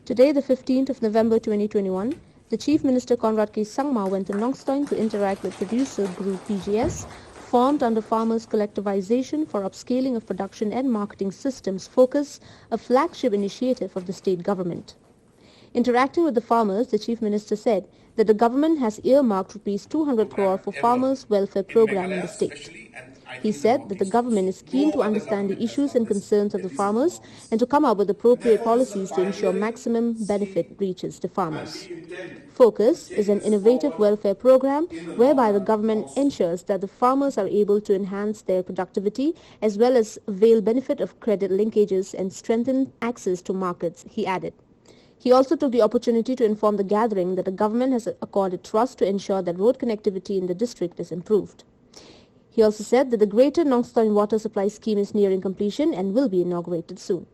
Today, the 15th of November 2021, the Chief Minister Conrad K. Sangma went to Nongstoin to interact with producer group PGS, formed under Farmers Collectivization for Upscaling of Production and Marketing Systems Focus, a flagship initiative of the state government. Interacting with the farmers, the Chief Minister said that the government has earmarked Rs 200 crore for farmers' welfare program in the state. He said that the government is keen to understand the issues and concerns of the farmers and to come up with appropriate policies to ensure maximum benefit reaches the farmers. Focus is an innovative welfare program whereby the government ensures that the farmers are able to enhance their productivity as well as avail benefit of credit linkages and strengthen access to markets, he added. He also took the opportunity to inform the gathering that the government has accorded trust to ensure that road connectivity in the district is improved. He also said that the Greater Nongstoin Water Supply Scheme is nearing completion and will be inaugurated soon.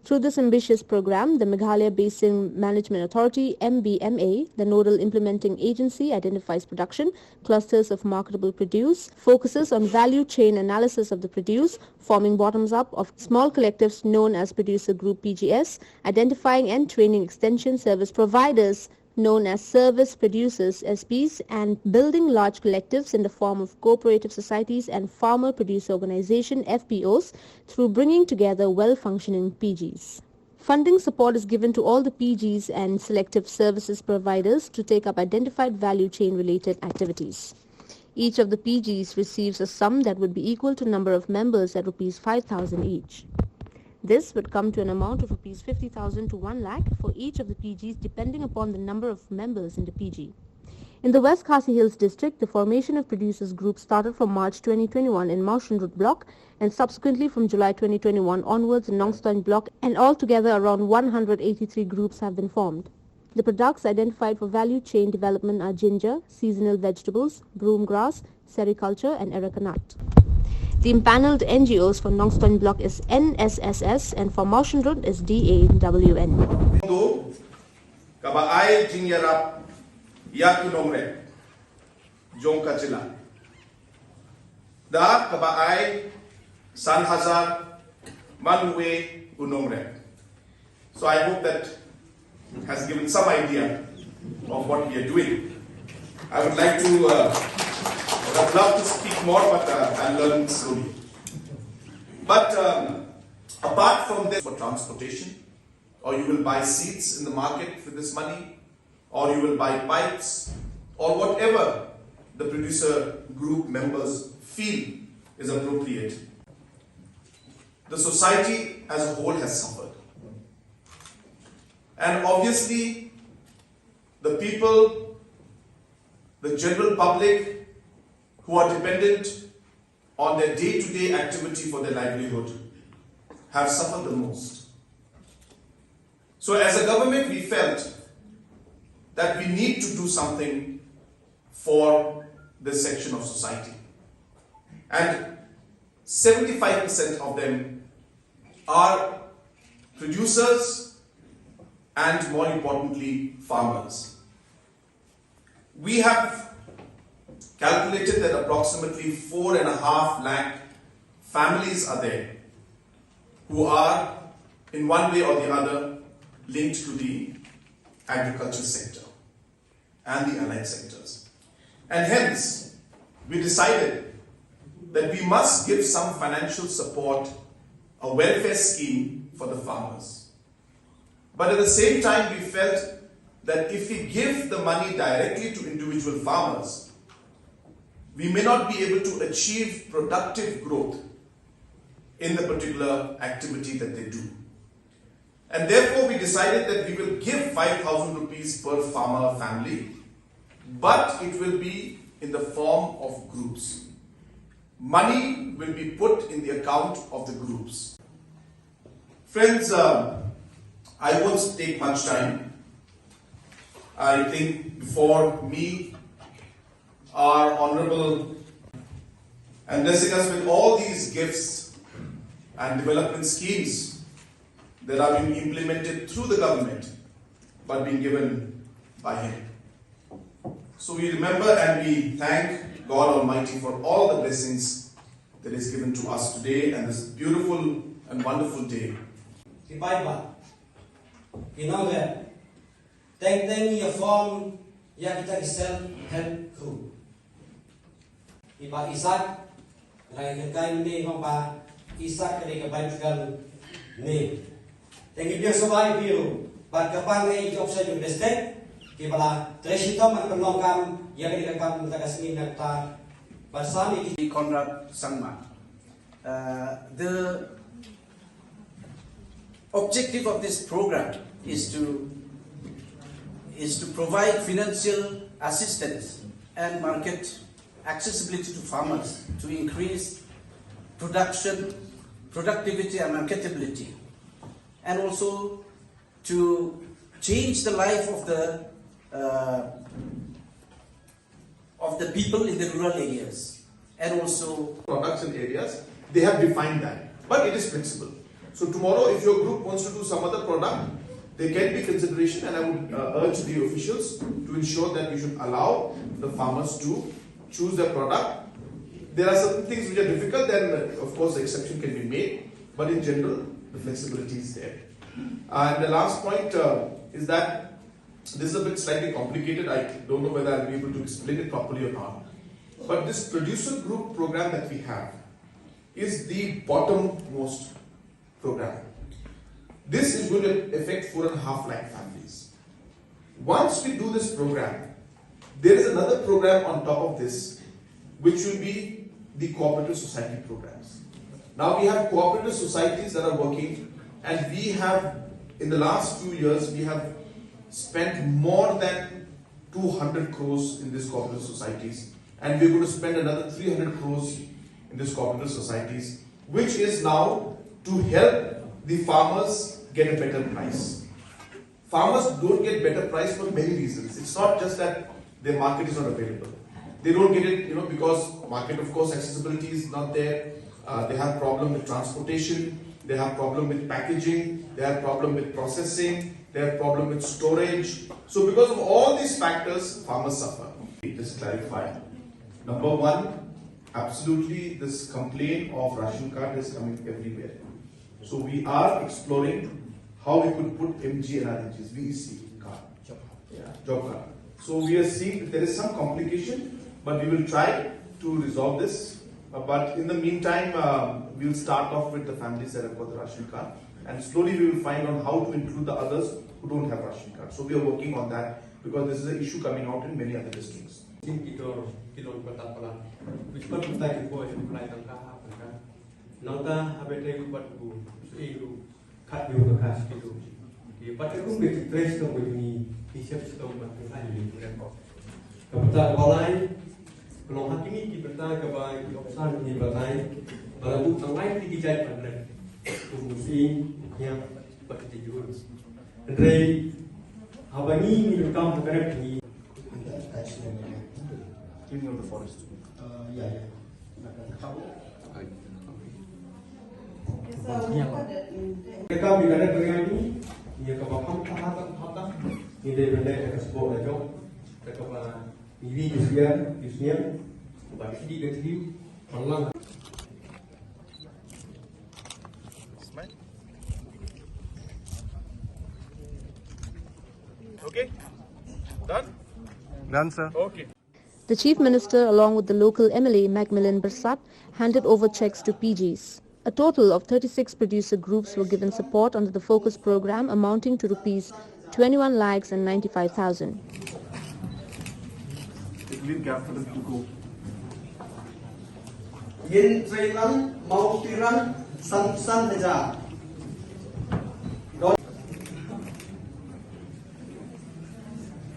Through this ambitious program, the Meghalaya Basin Management Authority, MBMA, the nodal implementing agency, identifies production, clusters of marketable produce, focuses on value chain analysis of the produce, forming bottoms-up of small collectives known as Producer Group PGS, identifying and training extension service providers known as Service Producers SPs, and building large collectives in the form of cooperative societies and farmer producer organization FPOs through bringing together well-functioning PGs. Funding support is given to all the PGs and selective services providers to take up identified value chain related activities. Each of the PGs receives a sum that would be equal to number of members at Rs 5,000 each. This would come to an amount of Rs 50,000 to 1 lakh for each of the PGs depending upon the number of members in the PG. In the West Khasi Hills district, the formation of producers group started from March 2021 in Maushandrut block and subsequently from July 2021 onwards in Nongstoin block, and altogether around 183 groups have been formed. The products identified for value chain development are ginger, seasonal vegetables, broom grass, sericulture and areca nut. The impaneled NGOs for Nongstoin block is NSSS and for Maushandrut is DAWN. So I hope that has given some idea of what we are doing. I would like to I'd love to speak more, but I'll learn slowly. But apart from this, for transportation, or you will buy seeds in the market for this money, or you will buy pipes, or whatever the producer group members feel is appropriate. The society as a whole has suffered. And obviously, the people, the general public, who are dependent on their day-to-day activity for their livelihood, have suffered the most. So as a government, we felt that we need to do something for this section of society. And 75% of them are producers and, more importantly, farmers. We have calculated that approximately 4.5 lakh families are there who are in one way or the other linked to the agriculture sector and the allied sectors. And hence, we decided that we must give some financial support, a welfare scheme for the farmers. But at the same time, we felt that if we give the money directly to individual farmers, we may not be able to achieve productive growth in the particular activity that they do. And therefore, we decided that we will give 5,000 rupees per farmer family, but it will be in the form of groups. Money will be put in the account of the groups. Friends, I won't take much time. I think before me, our Honorable and blessing us with all these gifts and development schemes that are being implemented through the government but being given by him. So we remember and we thank God Almighty for all the blessings that is given to us today and this beautiful and wonderful day. You know that. Teng ya form ya kita self help group. Iba Isak, lagi kai ni hamba Isak ketika baikkan ni. Tengi dia sebaik biru. Pagkapang ay job sa yung destek, kibala tresito man penongkam yang ketika kami kasih nagta bersama di Conrad Sangma. The objective of this program is to provide financial assistance and market accessibility to farmers to increase productivity and marketability, and also to change the life of the people in the rural areas, and also production areas, they have defined that, but it is flexible. So tomorrow, if your group wants to do some other product, there can be consideration, and I would urge the officials to ensure that you should allow the farmers to choose their product. There are certain things which are difficult, then of course the exception can be made, but in general, the flexibility is there. And the last point is that this is a bit slightly complicated. I don't know whether I'll be able to explain it properly or not. But this producer group program that we have is the bottommost program. This is going to affect 4.5 lakh families. Once we do this program, there is another program on top of this, which will be the cooperative society programs. Now we have cooperative societies that are working, and we have, in the last few years, we have spent more than 200 crores in these cooperative societies, and we're going to spend another 300 crores in these cooperative societies, which is now to help the farmers get a better price. Farmers don't get better price for many reasons. It's not just that their market is not available. They don't get it, because market, of course, accessibility is not there. They have problem with transportation. They have problem with packaging. They have problem with processing. They have problem with storage. So because of all these factors, farmers suffer. Just clarify. Number one, absolutely this complaint of ration card is coming everywhere. So we are exploring how we could put MG and RNGs, VEC card, job card. So we are seeing that there is some complication, but we will try to resolve this. But in the meantime, we will start off with the families that have got the ration card, and slowly we will find out how to include the others who don't have ration card. So we are working on that because this is an issue coming out in many other districts. Kalau hakimi kita kebai opsan di batai, baru tangai dijai pandai, kumusin yang bertijur. Dari abani minukam berkat ni. King of the forest. Ya. Mereka bila berani, ia kebakam tak. Ini dia benda ekspor aja. Mereka ini jusnya, bagi sedikit malang. Okay, done. Done, sir. Okay. The Chief Minister, along with the local MLA Macmillan Bersat, handed over checks to PGs. A total of 36 producer groups were given support under the Focus program, amounting to Rs 21,95,000. Yin Trailan, Mautiran, San Haja.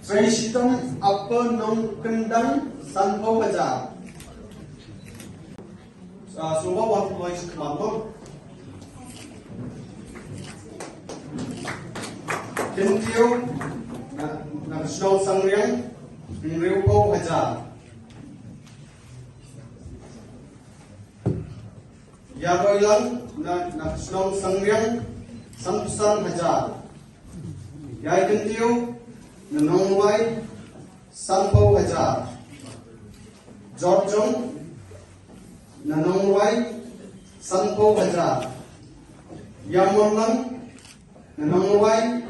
Traishitam, Upper Nong Kendang, San Haja. So what was Mambo? Tintio, National Sangriang, Rio Haja. Yagoilang, National Sangriang, Sampusan Haja. Yai Tintio, Nanongwai, Sampo Haja. Georgiong, Nanongwai, Sampo Haja. Yamonlang, Nanongwai,